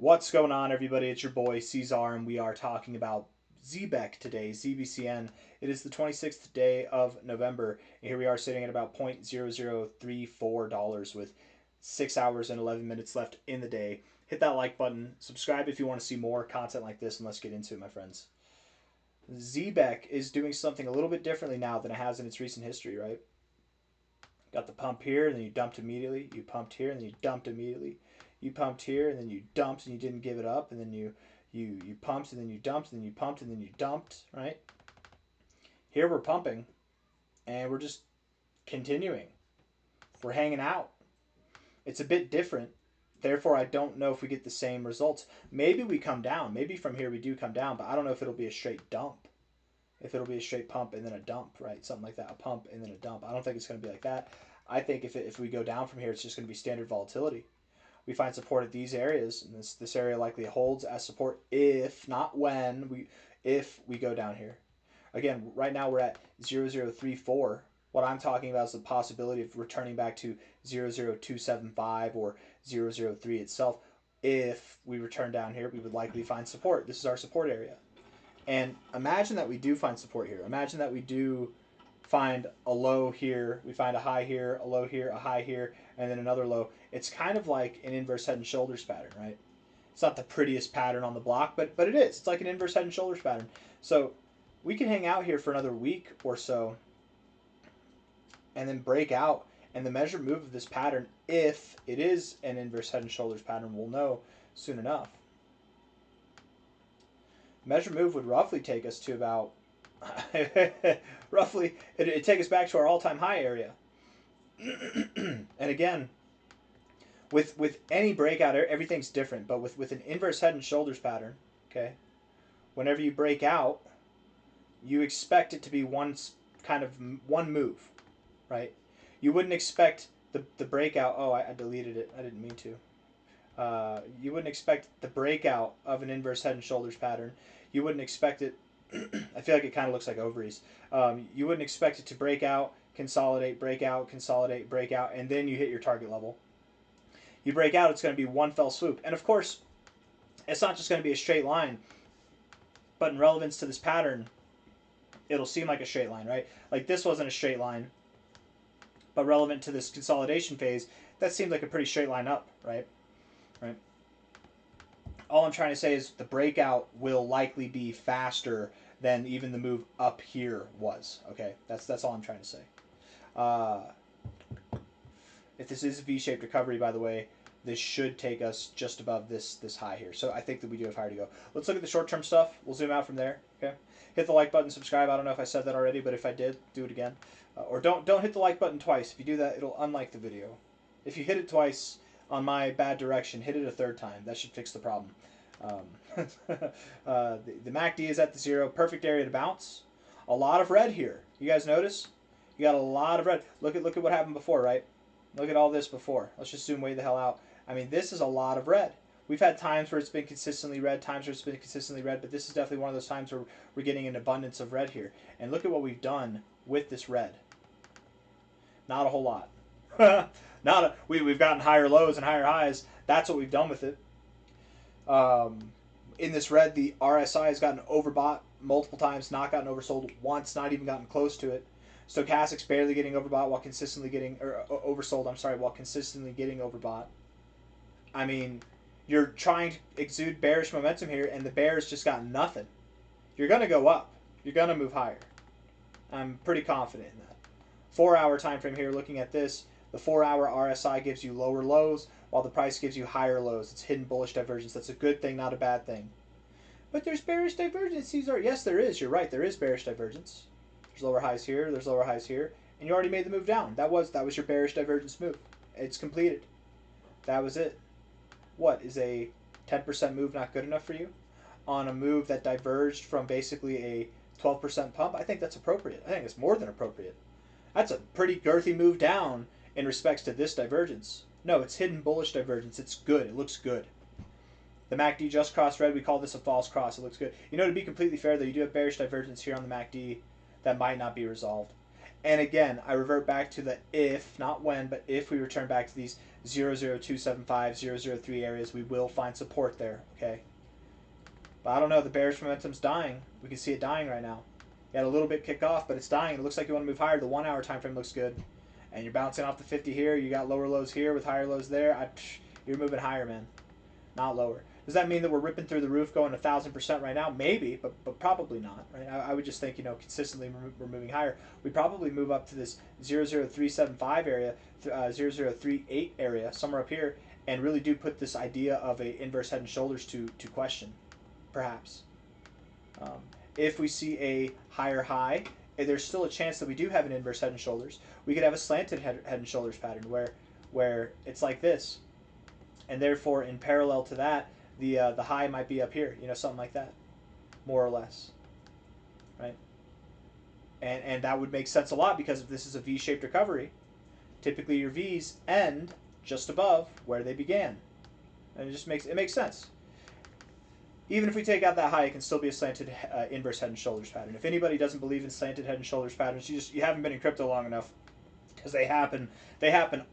What's going on, everybody? It's your boy C-Zar, and we are talking about Zebec today, ZBCN. It is the 26th day of November, and here we are sitting at about $0.0034 with 6 hours and 11 minutes left in the day. Hit that like button, subscribe if you want to see more content like this, and let's get into it, my friends. Zebec is doing something a little bit differently now than it has in its recent history, right? Got the pump here, and then you dumped immediately. You pumped here, and then you dumped immediately. You pumped here, and then you dumped, and you didn't give it up, and then you pumped, and then you dumped, and then you pumped, and then you dumped, right? Here we're pumping, and we're just continuing. We're hanging out. It's a bit different. Therefore, I don't know if we get the same results. Maybe we come down. Maybe from here we do come down, but I don't know if it'll be a straight dump. If it'll be a straight pump and then a dump, right? Something like that, a pump and then a dump. I don't think it's going to be like that. I think if we go down from here, it's just going to be standard volatility. We find support at these areas, and this area likely holds as support if, not when, if we go down here. Again, right now we're at 0.0034. What I'm talking about is the possibility of returning back to 0.0275 or 0.003 itself. If we return down here, we would likely find support. This is our support area. And imagine that we do find support here. Imagine that we do find a low here, we find a high here, a low here, a high here, and then another low. It's kind of like an inverse head and shoulders pattern, right? It's not the prettiest pattern on the block, but it is. It's like an inverse head and shoulders pattern. So we can hang out here for another week or so and then break out. And the measured move of this pattern, if it is an inverse head and shoulders pattern, we'll know soon enough. Measure move would roughly take us to about roughly it'd take us back to our all-time high area. And again, with any breakout, everything's different, but with an inverse head and shoulders pattern, okay, whenever you break out, you expect it to be one move, right? You wouldn't expect the breakout. Oh, I deleted it. I didn't mean to. You wouldn't expect the breakout of an inverse head and shoulders pattern. You wouldn't expect it. I feel like it kind of looks like ovaries. You wouldn't expect it to break out, consolidate, break out, and then you hit your target level. You break out, it's going to be one fell swoop. And of course, it's not just going to be a straight line, but in relevance to this pattern, it'll seem like a straight line, right? Like this wasn't a straight line, but relevant to this consolidation phase, that seemed like a pretty straight line up, right? Right. All I'm trying to say is the breakout will likely be faster than even the move up here was. Okay, that's all I'm trying to say. If this is a V-shaped recovery, by the way, this should take us just above this high here. So I think that we do have higher to go. Let's look at the short-term stuff. We'll zoom out from there. Okay, hit the like button, subscribe. I don't know if I said that already, but if I did, do it again. Or don't hit the like button twice. If you do that, it'll unlike the video. If you hit it twice on my bad direction, hit it a third time. That should fix the problem. The MACD is at the 0. Perfect area to bounce. A lot of red here. You guys notice? You got a lot of red. Look at what happened before, right? Look at all this before. Let's just zoom way the hell out. I mean, this is a lot of red. We've had times where it's been consistently red, times where it's been consistently red, but this is definitely one of those times where we're getting an abundance of red here. And look at what we've done with this red. Not a whole lot. We've gotten higher lows and higher highs. That's what we've done with it. In this red, the RSI has gotten overbought multiple times, not gotten oversold once, not even gotten close to it. Stochastic's barely getting overbought while consistently getting oversold. I'm sorry, while consistently getting overbought. I mean, you're trying to exude bearish momentum here, and the bears just got nothing. You're gonna go up. You're gonna move higher. I'm pretty confident in that. 4-hour time frame here. Looking at this, the 4-hour RSI gives you lower lows, while the price gives you higher lows. It's hidden bullish divergence. That's a good thing, not a bad thing. But there's bearish divergence, C-Zar. Yes, there is. You're right. There is bearish divergence. There's lower highs here. There's lower highs here. And you already made the move down. That was your bearish divergence move. It's completed. That was it. What, is a 10% move not good enough for you? On a move that diverged from basically a 12% pump? I think that's appropriate. I think it's more than appropriate. That's a pretty girthy move down in respects to this divergence. No, it's hidden bullish divergence. It's good. It looks good. The MACD just crossed red. We call this a false cross. It looks good. You know, to be completely fair, though, you do have bearish divergence here on the MACD that might not be resolved. And again, I revert back to the if, not when, but if we return back to these 00275, 003 areas, we will find support there, okay? But I don't know, the bearish momentum's dying. We can see it dying right now. You had a little bit kick off, but it's dying. It looks like you want to move higher. The 1 hour time frame looks good. And you're bouncing off the 50 here. You got lower lows here with higher lows there. You're moving higher, man. Not lower. Does that mean that we're ripping through the roof going 1,000% right now? Maybe, but probably not. Right? I would just think, you know, consistently we're moving higher. We probably move up to this 00375 area, 0038 area, somewhere up here, and really do put this idea of a inverse head and shoulders to question, perhaps. If we see a higher high, there's still a chance that we do have an inverse head and shoulders. We could have a slanted head and shoulders pattern where it's like this, and therefore in parallel to that, the high might be up here, you know, something like that, more or less, right? And that would make sense a lot, because if this is a V-shaped recovery, typically your V's end just above where they began, and it makes sense. Even if we take out that high, it can still be a slanted inverse head and shoulders pattern. If anybody doesn't believe in slanted head and shoulders patterns, you haven't been in crypto long enough, because they happen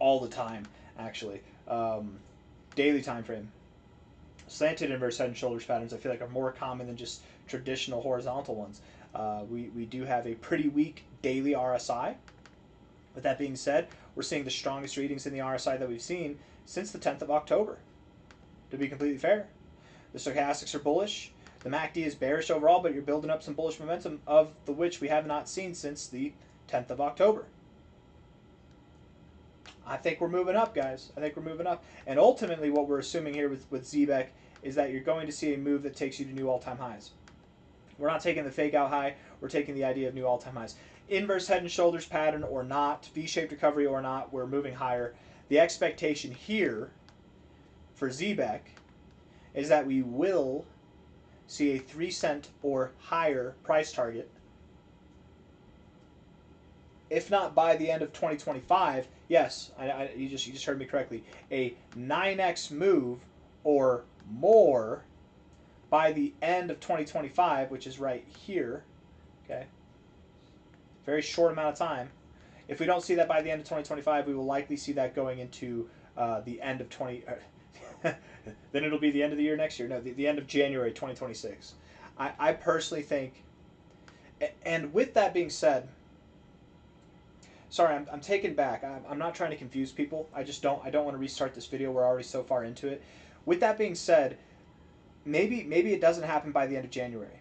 all the time, actually. Daily time frame. Slanted inverse head and shoulders patterns, I feel like, are more common than just traditional horizontal ones. We do have a pretty weak daily RSI. With that being said, we're seeing the strongest readings in the RSI that we've seen since the 10th of October, to be completely fair. The stochastics are bullish. The MACD is bearish overall, but you're building up some bullish momentum, of the which we have not seen since the 10th of October. I think we're moving up, guys. I think we're moving up. And ultimately, what we're assuming here with Zebec is that you're going to see a move that takes you to new all-time highs. We're not taking the fake out high. We're taking the idea of new all-time highs. Inverse head and shoulders pattern or not, V-shaped recovery or not, we're moving higher. The expectation here for Zebec is that we will see a 3-cent or higher price target. If not by the end of 2025, yes, you just heard me correctly, a 9x move or more by the end of 2025, which is right here, okay? Very short amount of time. If we don't see that by the end of 2025, we will likely see that going into the end of then it'll be the end of the year next year. No, the end of January 2026. I personally think, and with that being said, sorry, I'm taken back. I'm not trying to confuse people. I don't want to restart this video. We're already so far into it. With that being said, maybe it doesn't happen by the end of January.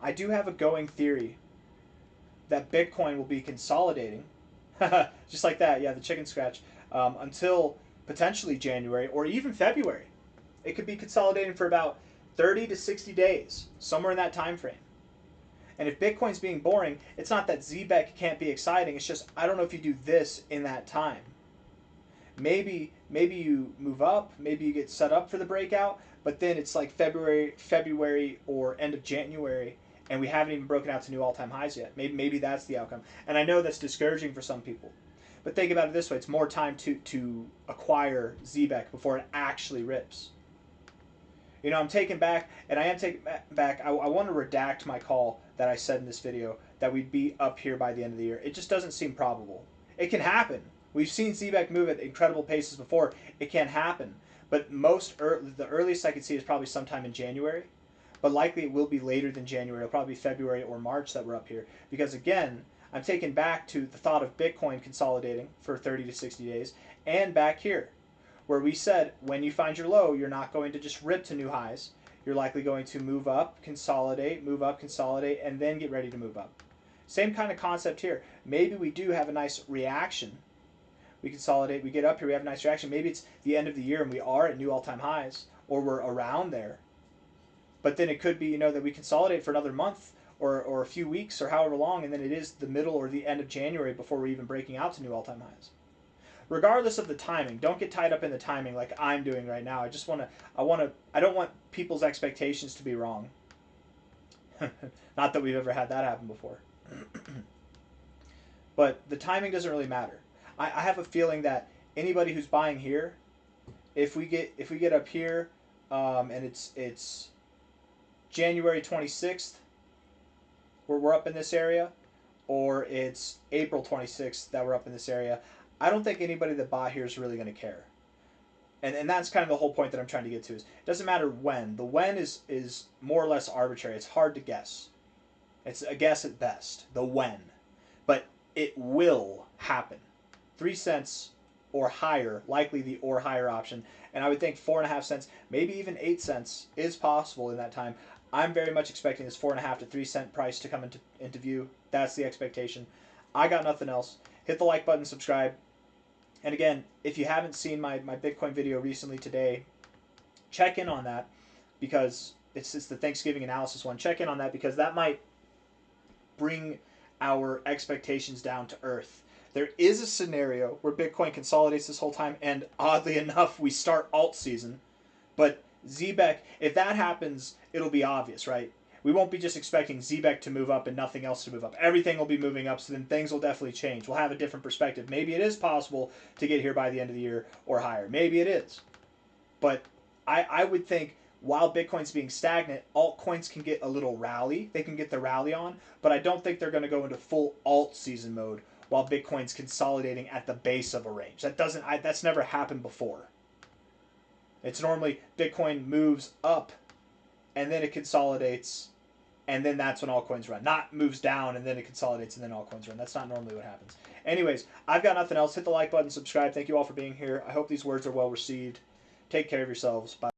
I do have a going theory that Bitcoin will be consolidating, just like that, yeah, the chicken scratch, until potentially January or even February. It could be consolidating for about 30 to 60 days, somewhere in that time frame. And if Bitcoin's being boring, it's not that Zebec can't be exciting. It's just, I don't know if you do this in that time. Maybe you move up, maybe you get set up for the breakout, but then it's like February or end of January, and we haven't even broken out to new all-time highs yet. Maybe that's the outcome. And I know that's discouraging for some people. But think about it this way. It's more time to acquire Zebec before it actually rips. You know, I'm taken back, and I am taken back. I want to redact my call that I said in this video that we'd be up here by the end of the year. It just doesn't seem probable. It can happen. We've seen Zebec move at incredible paces before. It can happen. But the earliest I could see is probably sometime in January. But likely it will be later than January. It'll probably be February or March that we're up here. Because again, I'm taken back to the thought of Bitcoin consolidating for 30 to 60 days. And back here, where we said when you find your low, you're not going to just rip to new highs. You're likely going to move up, consolidate, and then get ready to move up. Same kind of concept here. Maybe we do have a nice reaction. We consolidate, we get up here, we have a nice reaction. Maybe it's the end of the year and we are at new all-time highs, or we're around there. But then it could be, you know, that we consolidate for another month or a few weeks or however long, and then it is the middle or the end of January before we're even breaking out to new all-time highs. Regardless of the timing, don't get tied up in the timing like I'm doing right now. I don't want people's expectations to be wrong. Not that we've ever had that happen before. But the timing doesn't really matter. I have a feeling that anybody who's buying here, if we get up here, and it's January 26th, we're up in this area, or it's April 26th that we're up in this area, I don't think anybody that bought here is really going to care. And that's kind of the whole point that I'm trying to get to is it doesn't matter when. The when is more or less arbitrary. It's hard to guess. It's a guess at best, the when. But it will happen. 3 cents or higher, likely the or higher option. And I would think 4.5 cents, maybe even 8 cents is possible in that time. I'm very much expecting this 4.5 to 3 cent price to come into view. That's the expectation. I got nothing else. Hit the like button, subscribe. And again, if you haven't seen my Bitcoin video recently today, check in on that because it's the Thanksgiving analysis one. Check in on that because that might bring our expectations down to earth. There is a scenario where Bitcoin consolidates this whole time, and oddly enough, we start alt season. But Zebec, if that happens, it'll be obvious, right? We won't be just expecting Zebec to move up and nothing else to move up. Everything will be moving up, so then things will definitely change. We'll have a different perspective. Maybe it is possible to get here by the end of the year or higher. Maybe it is. But I would think while Bitcoin's being stagnant, altcoins can get a little rally. They can get the rally on, but I don't think they're going to go into full alt season mode while Bitcoin's consolidating at the base of a range. That's never happened before. It's normally Bitcoin moves up and then it consolidates, and then that's when altcoins run. Not moves down and then it consolidates and then altcoins run. That's not normally what happens. Anyways, I've got nothing else. Hit the like button, subscribe. Thank you all for being here. I hope these words are well received. Take care of yourselves. Bye.